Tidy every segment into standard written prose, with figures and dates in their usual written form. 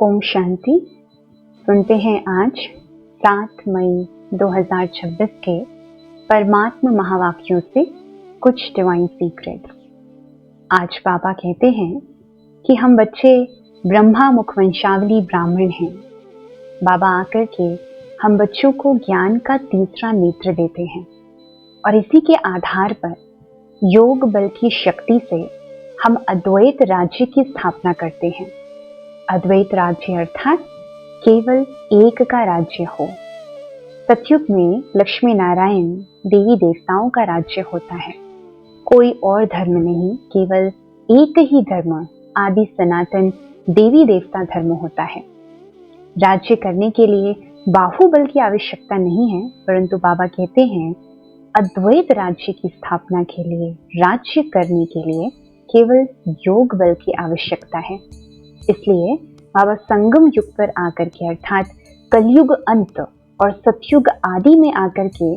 ओम शांति। सुनते हैं आज 7 मई 2026 के परमात्मा महावाक्यों से कुछ डिवाइन सीक्रेट्स। आज बाबा कहते हैं कि हम बच्चे ब्रह्मा मुखवंशावली ब्राह्मण हैं। बाबा आकर के हम बच्चों को ज्ञान का तीसरा नेत्र देते हैं और इसी के आधार पर योग बल की शक्ति से हम अद्वैत राज्य की स्थापना करते हैं। अद्वैत राज्य अर्थात केवल एक का राज्य हो। सतयुग में लक्ष्मी नारायण देवी देवताओं का राज्य होता है। कोई और धर्म नहीं, केवल एक ही धर्म आदि सनातन देवी देवता धर्म होता है। राज्य करने के लिए बाहुबल की आवश्यकता नहीं है, परंतु बाबा कहते हैं अद्वैत राज्य की स्थापना के लिए, राज्य करने के लिए केवल योग बल की आवश्यकता है। इसलिए बाबा संगम युग पर आकर के अर्थात कलयुग अंत और सतयुग आदि में आकर के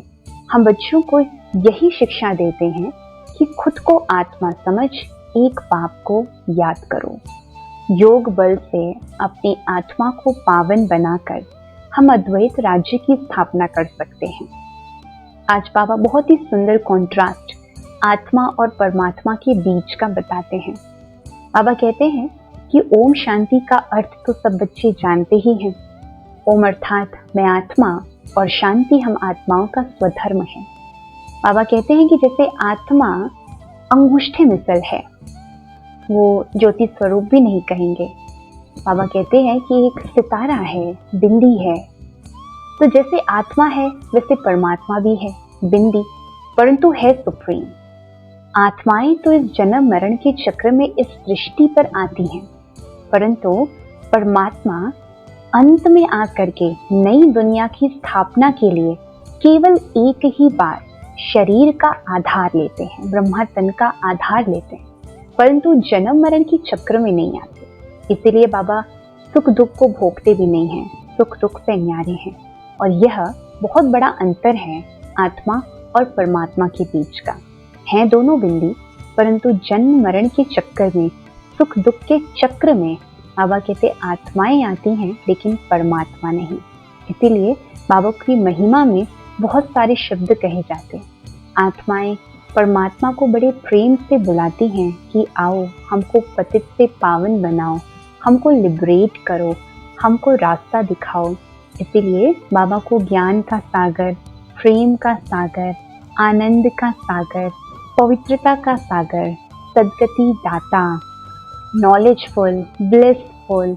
हम बच्चों को यही शिक्षा देते हैं कि खुद को आत्मा समझ एक बाप को याद करो। योग बल से अपनी आत्मा को पावन बनाकर हम अद्वैत राज्य की स्थापना कर सकते हैं। आज बाबा बहुत ही सुंदर कॉन्ट्रास्ट आत्मा और परमात्मा के बीच का बताते हैं। बाबा कहते हैं कि ओम शांति का अर्थ तो सब बच्चे जानते ही हैं। ओम अर्थात मैं आत्मा और शांति हम आत्माओं का स्वधर्म है। बाबा कहते हैं कि जैसे आत्मा अंगूठे मिसल है, वो ज्योति स्वरूप भी नहीं कहेंगे। बाबा कहते हैं कि एक सितारा है, बिंदी है। तो जैसे आत्मा है वैसे परमात्मा भी है, बिंदी, परंतु है सुप्रीम। आत्माएं तो इस जन्म मरण के चक्र में इस सृष्टि पर आती हैं, परंतु परमात्मा अंत में आकर के नई दुनिया की स्थापना के लिए केवल एक ही बार शरीर का आधार लेते हैं, ब्रह्मा तन का आधार लेते हैं, परंतु जन्म मरण के चक्र में नहीं आते। इसीलिए बाबा सुख दुख को भोगते भी नहीं हैं, सुख दुख से न्यारे हैं। और यह बहुत बड़ा अंतर है आत्मा और परमात्मा के बीच का। हैं दोनों बिंदी, परंतु जन्म मरण के चक्कर में, सुख दुख के चक्र में बाबा कहते आत्माएं आती हैं लेकिन परमात्मा नहीं। इसीलिए बाबा की महिमा में बहुत सारे शब्द कहे जाते हैं। आत्माएं परमात्मा को बड़े प्रेम से बुलाती हैं कि आओ हमको पतित से पावन बनाओ, हमको लिबरेट करो, हमको रास्ता दिखाओ। इसीलिए बाबा को ज्ञान का सागर, प्रेम का सागर, आनंद का सागर, पवित्रता का सागर, सद्गति दाता, नॉलेजफुल, ब्लिसफुल,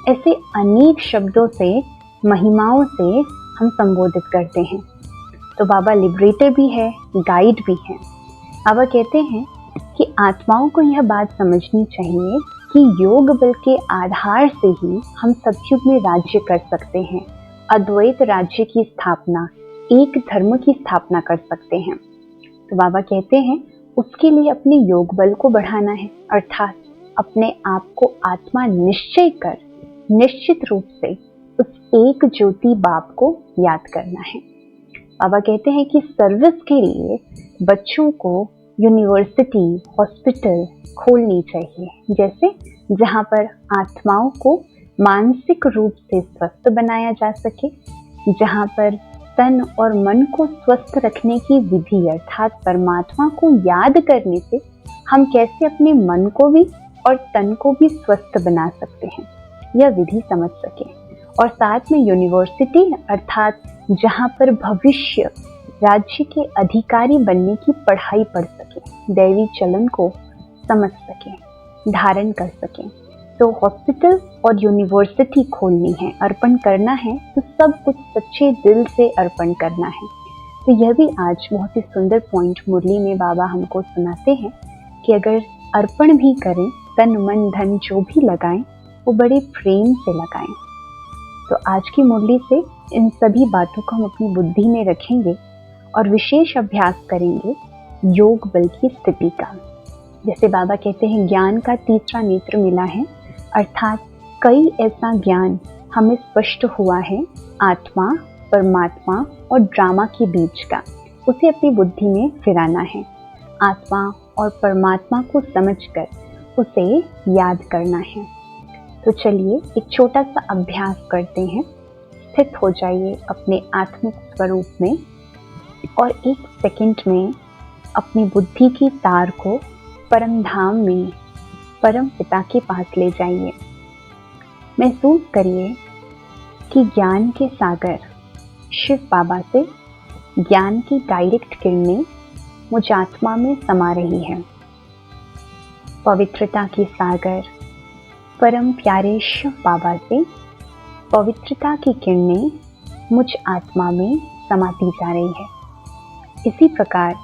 ऐसे अनेक शब्दों से, महिमाओं से हम संबोधित करते हैं। तो बाबा लिबरेटर भी है, गाइड भी है। बाबा कहते हैं कि आत्माओं को यह बात समझनी चाहिए कि योग बल के आधार से ही हम सतयुग में राज्य कर सकते हैं, अद्वैत राज्य की स्थापना, एक धर्म की स्थापना कर सकते हैं। तो बाबा कहते हैं उसके लिए अपने योग बल को बढ़ाना है, अर्थात अपने आप को आत्मा निश्चय कर निश्चित रूप से उस एक ज्योति बाप को याद करना है। बाबा कहते हैं कि सर्विस के लिए बच्चों को यूनिवर्सिटी, हॉस्पिटल खोलनी चाहिए, जैसे जहाँ पर आत्माओं को मानसिक रूप से स्वस्थ बनाया जा सके, जहाँ पर तन और मन को स्वस्थ रखने की विधि अर्थात परमात्मा को याद करने से हम कैसे अपने मन को भी और तन को भी स्वस्थ बना सकते हैं, यह विधि समझ सके। और साथ में यूनिवर्सिटी अर्थात जहाँ पर भविष्य राज्य के अधिकारी बनने की पढ़ाई पढ़ सके, दैवी चलन को समझ सके, धारण कर सके। तो हॉस्पिटल और यूनिवर्सिटी खोलनी है, अर्पण करना है तो सब कुछ सच्चे दिल से अर्पण करना है। तो यह भी आज बहुत ही सुंदर पॉइंट मुरली में बाबा हमको सुनाते हैं कि अगर अर्पण भी करें, तन मन धन जो भी लगाएं वो बड़े प्रेम से लगाएं। तो आज की मुरली से इन सभी बातों को हम अपनी बुद्धि में रखेंगे और विशेष अभ्यास करेंगे योग बल की स्थिति का। जैसे बाबा कहते हैं ज्ञान का तीसरा नेत्र मिला है, अर्थात कई ऐसा ज्ञान हमें स्पष्ट हुआ है आत्मा, परमात्मा और ड्रामा के बीच का, उसे अपनी बुद्धि में फिराना है। आत्मा और परमात्मा को समझकर उसे याद करना है। तो चलिए एक छोटा सा अभ्यास करते हैं। स्थित हो जाइए अपने आत्मिक स्वरूप में और 1 सेकंड में अपनी बुद्धि की तार को परम धाम में परम पिता के पास ले जाइए। महसूस करिए कि ज्ञान के सागर शिव बाबा से ज्ञान की डायरेक्ट किरणें मुझ आत्मा में समा रही है। पवित्रता की सागर परम प्यारे शिव बाबा से पवित्रता की किरणें मुझ आत्मा में समाती जा रही है। इसी प्रकार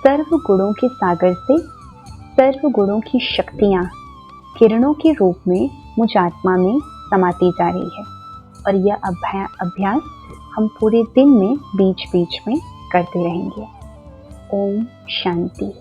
सर्व गुणों के सागर से सर्व गुणों की शक्तियाँ किरणों के रूप में मुझ आत्मा में समाती जा रही है। और यह अभ्यास हम पूरे दिन में बीच बीच में करते रहेंगे। ओम शांति।